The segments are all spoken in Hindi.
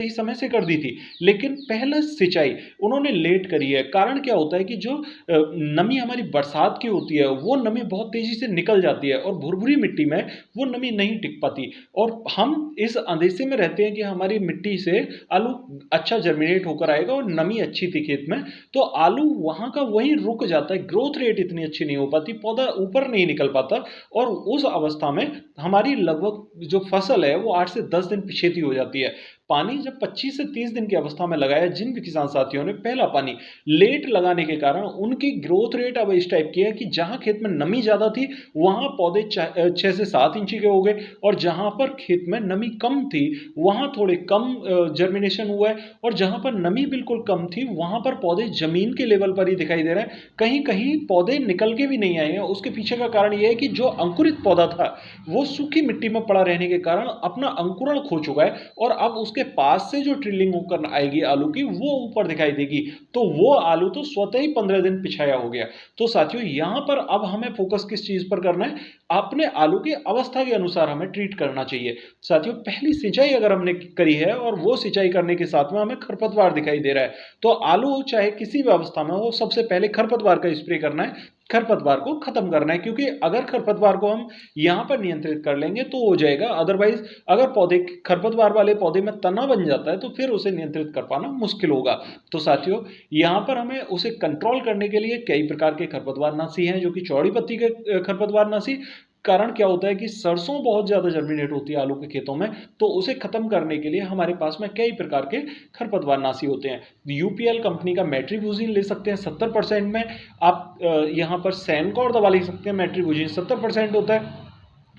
सही समय से कर दी थी, लेकिन पहला सिंचाई उन्होंने लेट करी है। कारण क्या होता है कि जो नमी हमारी बरसात की होती है, वो नमी बहुत तेज़ी से निकल जाती है और भुरभुरी मिट्टी में वो नमी नहीं टिक पाती और हम इस अंदेशे में रहते हैं कि हमारी मिट्टी से आलू अच्छा जर्मिनेट होकर आएगा और नमी अच्छी थी खेत में, तो आलू वहाँ का वहीं रुक जाता है, ग्रोथ रेट इतनी अच्छी नहीं हो पाती, पौधा ऊपर नहीं निकल पाता और उस अवस्था में हमारी लगभग जो फसल है वो 8 से 10 दिन पिछेती हो जाती है। पानी जब 25 से 30 दिन की अवस्था में लगाया, जिन भी किसान साथियों ने पहला पानी लेट लगाने के कारण उनकी ग्रोथ रेट अब इस टाइप की है कि जहां खेत में नमी ज़्यादा थी वहां पौधे 6 से 7 इंची के हो गए और जहां पर खेत में नमी कम थी वहां थोड़े कम जर्मिनेशन हुआ है और जहां पर नमी बिल्कुल कम थी वहां पर पौधे जमीन के लेवल पर ही दिखाई दे रहे हैं। कहीं कहीं पौधे निकल के भी नहीं आए हैं। उसके पीछे का कारण यह है कि जो अंकुरित पौधा था वो सूखी मिट्टी में पड़ा रहने के कारण अपना अंकुरण खो चुका है और अब उसके पास से जो ट्रिलिंग होकर आएगी आलू की वो ऊपर दिखाई देगी, तो वो आलू तो स्वतः ही 15 दिन पिछाया हो गया। तो साथियों यहां पर अब हमें फोकस किस चीज पर करना है, अपने आलू की अवस्था के अनुसार हमें ट्रीट करना चाहिए। साथियों पहली सिंचाई अगर हमने करी है और वो सिंचाई करने के साथ में हमें खरपतवार दिखाई दे रहा है, तो आलू चाहे किसी भी अवस्था में हो सबसे पहले खरपतवार का स्प्रे करना है, खरपतवार को खत्म करना है, क्योंकि अगर खरपतवार को हम यहां पर नियंत्रित कर लेंगे तो हो जाएगा। अदरवाइज अगर पौधे खरपतवार वाले पौधे में तना बन जाता है तो फिर उसे नियंत्रित कर पाना मुश्किल होगा। तो साथियों यहां पर हमें उसे कंट्रोल करने के लिए कई प्रकार के खरपतवार नाशी हैं, जो कि चौड़ी पत्ती के खरपतवार नाशी। कारण क्या होता है कि सरसों बहुत ज्यादा जर्मिनेट होती है आलू के खेतों में, तो उसे खत्म करने के लिए हमारे पास में कई प्रकार के खरपतवार नाशी होते हैं। यूपीएल कंपनी का मेट्रीबुजिन ले सकते हैं 70% में। आप यहाँ पर सैनकॉर दवा ले सकते हैं, मेट्रीबुजिन 70% होता है।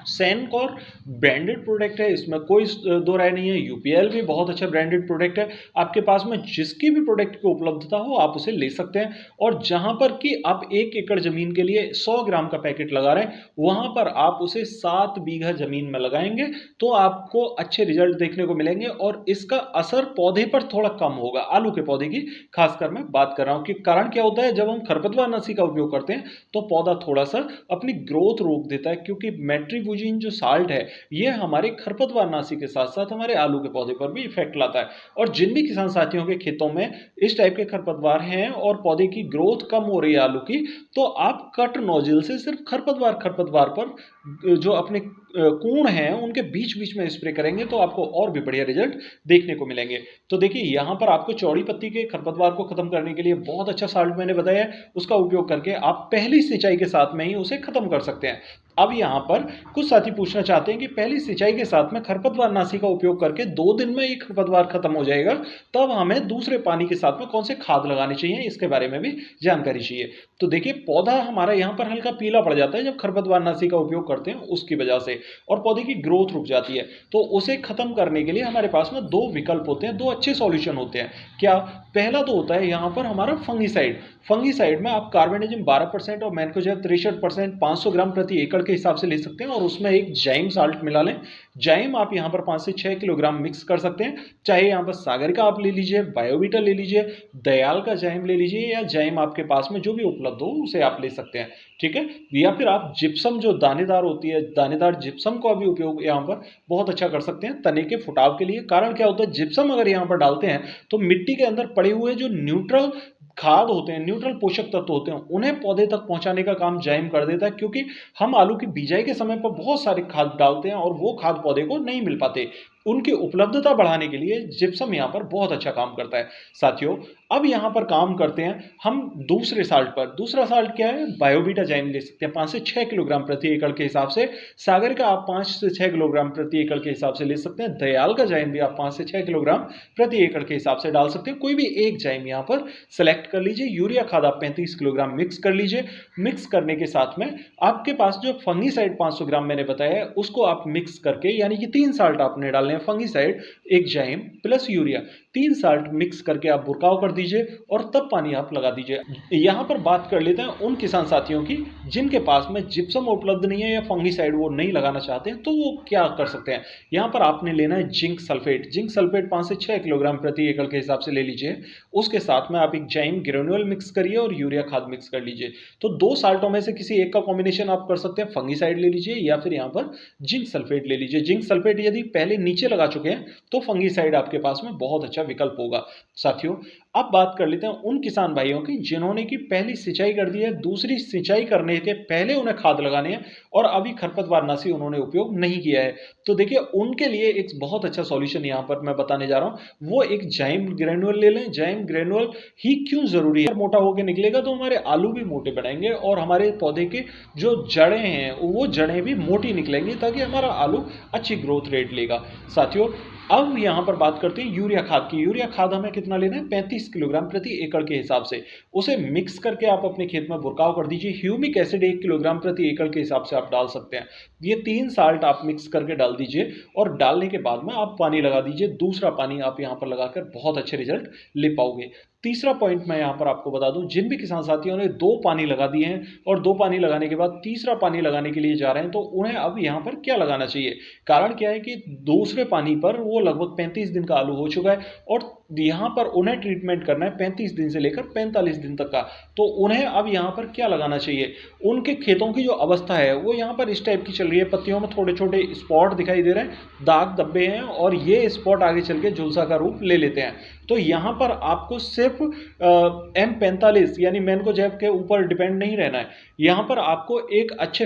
सैनकॉर ब्रांडेड प्रोडक्ट है, इसमें कोई दो राय नहीं है। यूपीएल भी बहुत अच्छा ब्रांडेड प्रोडक्ट है। आपके पास में जिसकी भी प्रोडक्ट की उपलब्धता हो आप उसे ले सकते हैं। और जहां पर कि आप 1 एकड़ जमीन के लिए 100 ग्राम का पैकेट लगा रहे हैं वहां पर आप उसे 7 बीघा जमीन में लगाएंगे तो आपको अच्छे रिजल्ट देखने को मिलेंगे और इसका असर पौधे पर थोड़ा कम होगा, आलू के पौधे की खासकर मैं बात कर रहा हूं। कि कारण क्या होता है, जब हम खरपतवार नाशी का उपयोग करते हैं तो पौधा थोड़ा सा अपनी ग्रोथ रोक देता है, क्योंकि मेट्रीबुजिन जो साल्ट है ये हमारे खरपतवार नाशी के साथ साथ हमारे आलू के पौधे पर भी इफेक्ट लाता है। और जिन भी किसान साथियों के खेतों में इस टाइप के खरपतवार हैं और पौधे की ग्रोथ कम हो रही है आलू की, तो आप कट नोजल से सिर्फ खरपतवार खरपतवार पर जो अपने कोण हैं उनके बीच बीच में स्प्रे करेंगे तो आपको और भी बढ़िया रिजल्ट देखने को मिलेंगे। तो देखिए यहां पर आपको चौड़ी पत्ती के खरपतवार को खत्म करने के लिए बहुत अच्छा साल्ट मैंने बताया है, उसका उपयोग करके आप पहली सिंचाई के साथ में ही उसे खत्म कर सकते हैं। अब यहां पर कुछ साथी पूछना चाहते हैं कि पहली सिंचाई के साथ में खरपतवार नाशी का उपयोग करके 2 दिन में ये खरपतवार खत्म हो जाएगा, तब हमें दूसरे पानी के साथ में कौन से खाद लगाने चाहिए इसके बारे में भी जानकारी चाहिए। तो देखिए पौधा हमारा यहां पर हल्का पीला पड़ जाता है जब खरपतवार नाशी का उपयोग करते हैं उसकी वजह से, और पौधे की ग्रोथ रुक जाती है। तो उसे खत्म करने के लिए हमारे पास में 2 विकल्प होते हैं, 2 अच्छे सॉल्यूशन होते हैं। क्या, पहला तो होता है यहां पर हमारा फंगीसाइड। फंगीसाइड में आप कार्बेनिजम 12% और मैनकोजेब 63% 500 ग्राम प्रति एकड़ के हिसाब से ले सकते हैं और उसमें एक जाइम साल्ट मिला लें। जाइम आप यहाँ पर 5 से 6 किलोग्राम मिक्स कर सकते हैं, चाहे यहाँ पर सागर का आप ले लीजिए, बायोवीटा ले लीजिए, दयाल का जाइम ले लीजिए, या जाइम आपके पास में जो भी उपलब्ध हो उसे आप ले सकते हैं, ठीक है। या फिर आप जिप्सम जो दानेदार होती है, दानेदार जिप्सम का भी उपयोग यहाँ पर बहुत अच्छा कर सकते हैं तने के फुटाव के लिए। कारण क्या होता है, जिप्सम अगर यहाँ पर डालते हैं तो मिट्टी के अंदर पड़े हुए जो न्यूट्रल खाद होते हैं, न्यूट्रल पोषक तत्व होते हैं, उन्हें पौधे तक पहुंचाने का काम जाइम कर देता है। क्योंकि हम आलू की बिजाई के समय पर बहुत सारे खाद डालते हैं और वो खाद पौधे को नहीं मिल पाते, उनकी उपलब्धता बढ़ाने के लिए जिप्सम यहाँ पर बहुत अच्छा काम करता है। साथियों अब यहाँ पर काम करते हैं हम दूसरे साल्ट पर। दूसरा साल्ट क्या है, बायोवीटा जाइम ले सकते हैं 5 से 6 किलोग्राम प्रति एकड़ के हिसाब से। सागर का आप 5 से 6 किलोग्राम प्रति एकड़ के हिसाब से ले सकते हैं। दयाल का जाइम भी आप 5 से 6 किलोग्राम प्रति एकड़ के हिसाब से डाल सकते हैं। कोई भी एक जाइम यहाँ पर सेलेक्ट कर लीजिए। यूरिया खाद आप 35 किलोग्राम मिक्स कर लीजिए। मिक्स करने के साथ में आपके पास जो फंगीसाइड 500 ग्राम मैंने बताया है उसको आप मिक्स करके, यानी कि 3 साल्ट आपने डालने हैं, फंगीसाइड, एक जाइम प्लस यूरिया, 3 साल्ट मिक्स करके आप बुरकाव कर दीजिए और तब पानी आप लगा दीजिए। यहाँ पर बात कर लेते हैं उन किसान साथियों की जिनके पास में जिप्सम उपलब्ध नहीं है या फंगीसाइड वो नहीं लगाना चाहते हैं, तो वो क्या कर सकते हैं। यहाँ पर आपने लेना है जिंक सल्फेट। जिंक सल्फेट 5 से 6 किलोग्राम प्रति एकड़ के हिसाब से ले लीजिए। उसके साथ में आप एक जाइम ग्रेन्यूल मिक्स करिए और यूरिया खाद मिक्स कर लीजिए। तो 2 साल्टों में से किसी एक का कॉम्बिनेशन आप कर सकते हैं, फंगीसाइड ले लीजिए या फिर यहाँ पर जिंक सल्फेट ले लीजिए। जिंक सल्फेट यदि पहले नीचे नीचे लगा चुके हैं तो फंगीसाइड आपके पास में बहुत अच्छा विकल्प होगा। साथियों, अब बात कर लेते हैं उन किसान भाइयों की जिन्होंने की पहली सिंचाई कर दी है, दूसरी सिंचाई करने के पहले उन्हें खाद लगानी है और अभी खरपतवारनाशी उन्होंने उपयोग नहीं किया है। तो देखिए उनके लिए एक बहुत अच्छा सॉल्यूशन यहाँ पर मैं बताने जा रहा हूँ, वो एक जाइम ग्रेनुअल ले लें। जाइम ग्रेनुअल ही क्यों जरूरी है, मोटा होकर निकलेगा तो हमारे आलू भी मोटे बनाएंगे और हमारे पौधे के जो जड़ें हैं वो जड़ें भी मोटी निकलेंगी ताकि हमारा आलू अच्छी ग्रोथ रेट लेगा। साथियों, अब यहां पर बात करते हैं यूरिया खाद की। यूरिया खाद हमें कितना लेना है, 35 किलोग्राम प्रति एकड़ के हिसाब से। उसे मिक्स करके आप अपने खेत में बुरकाव कर दीजिए। ह्यूमिक एसिड 1 किलोग्राम प्रति एकड़ के हिसाब से आप डाल सकते हैं। ये 3 साल्ट आप मिक्स करके डाल दीजिए और डालने के बाद में आप पानी लगा दीजिए। दूसरा पानी आप यहां पर लगाकर बहुत अच्छे रिजल्ट ले पाओगे। तीसरा पॉइंट मैं यहां पर आपको बता दूं, जिन भी किसान साथियों ने 2 पानी लगा दिए हैं और 2 पानी लगाने के बाद तीसरा पानी लगाने के लिए जा रहे हैं तो उन्हें अब यहां पर क्या लगाना चाहिए। कारण क्या है कि दूसरे पानी पर वो लगभग 35 दिन का आलू हो चुका है और यहां पर उन्हें ट्रीटमेंट करना है 35 दिन से लेकर 45 दिन तक का। तो उन्हें अब यहां पर क्या लगाना चाहिए, उनके खेतों की जो अवस्था है वो यहां पर इस टाइप की चल रही है। पत्तियों में थोड़े छोटे स्पॉट दिखाई दे रहे हैं, दाग धब्बे हैं और ये स्पॉट आगे चल के झुलसा का रूप ले लेते हैं। तो यहां पर आपको सिर्फ M45 यानी मैनकोजेब के ऊपर डिपेंड नहीं रहना है। यहां पर आपको एक अच्छे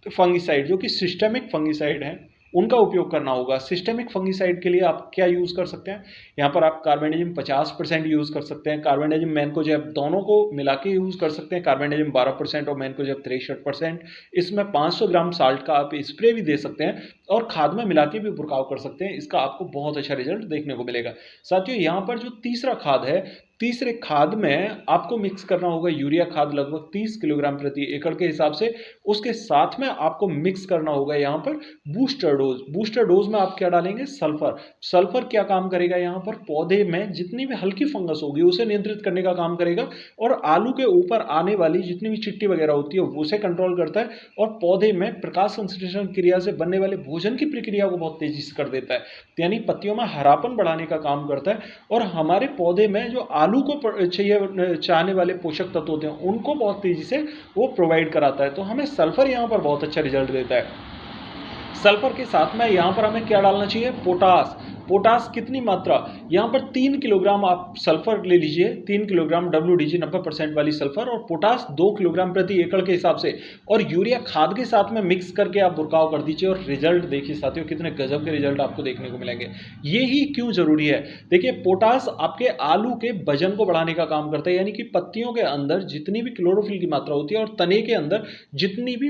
फंगिसाइड जो कि सिस्टेमिक फंगिसाइड है उनका उपयोग करना होगा। सिस्टेमिक फंगिसाइड के लिए आप क्या यूज कर सकते हैं, यहाँ पर आप कार्बेंडाजिम 50% यूज कर सकते हैं। कार्बेंडाजिम मैनकोजेब दोनों को मिला के यूज कर सकते हैं। कार्बेंडाजिम 12% और मैनकोजेब 63%। इसमें 500 ग्राम साल्ट का आप स्प्रे भी दे सकते हैं और खाद में मिला के भी बुरकाव कर सकते हैं। इसका आपको बहुत अच्छा रिजल्ट देखने को मिलेगा। साथियों, यहाँ पर जो तीसरा खाद है, तीसरे खाद में आपको मिक्स करना होगा यूरिया खाद लगभग 30 किलोग्राम प्रति एकड़ के हिसाब से। उसके साथ में आपको मिक्स करना होगा यहाँ पर बूस्टर डोज। बूस्टर डोज में आप क्या डालेंगे, सल्फर। सल्फर क्या काम करेगा, यहाँ पर पौधे में जितनी भी हल्की फंगस होगी उसे नियंत्रित करने का काम करेगा और आलू के ऊपर आने वाली जितनी भी चिट्टी वगैरह होती है उसे कंट्रोल करता है और पौधे में प्रकाश संश्लेषण क्रिया से बनने वाले भोजन की प्रक्रिया को बहुत तेजी से कर देता है, यानी पत्तियों में हरापन बढ़ाने का काम करता है और हमारे पौधे में जो आलू को चाहिए चाहने वाले पोषक तत्व होते हैं उनको बहुत तेजी से वो प्रोवाइड कराता है। तो हमें सल्फर यहाँ पर बहुत अच्छा रिजल्ट देता है। सल्फर के साथ में यहाँ पर हमें क्या डालना चाहिए, पोटास। पोटास कितनी मात्रा, यहाँ पर 3 किलोग्राम आप सल्फर ले लीजिए, 3 किलोग्राम WDG 90% वाली सल्फर और पोटास 2 किलोग्राम प्रति एकड़ के हिसाब से और यूरिया खाद के साथ में मिक्स करके आप बुरकाव कर दीजिए और रिजल्ट देखिए साथियों कितने गजब के रिजल्ट आपको देखने को मिलेंगे। ये ही क्यों जरूरी है, देखिए पोटास आपके आलू के वजन को बढ़ाने का काम करता है, यानी कि पत्तियों के अंदर जितनी भी क्लोरोफिल की मात्रा होती है और तने के अंदर जितनी भी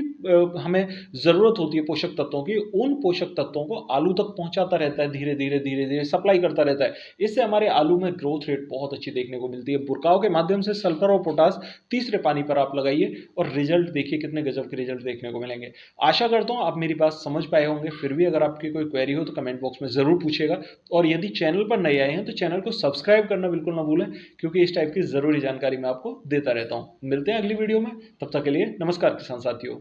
हमें जरूरत होती है पोषक तत्वों की, उन पोषक तत्वों को आलू तक पहुंचाता रहता है, धीरे धीरे धीरे धीरे सप्लाई करता रहता है। इससे हमारे आलू में ग्रोथ रेट बहुत अच्छी देखने को मिलती है। बुरकाव के माध्यम से सल्फर और पोटास तीसरे पानी पर आप लगाइए और रिजल्ट देखिए कितने गजब के रिजल्ट देखने को मिलेंगे। आशा करता हूं आप मेरी बात समझ पाए होंगे। फिर भी अगर आपकी कोई क्वेरी हो तो कमेंट बॉक्स में जरूर पूछेगा और यदि चैनल पर नए आए हैं तो चैनल को सब्सक्राइब करना बिल्कुल ना भूलें, क्योंकि इस टाइप की जरूरी जानकारी मैं आपको देता रहता हूं। मिलते हैं अगली वीडियो में, तब तक के लिए नमस्कार किसान साथियों।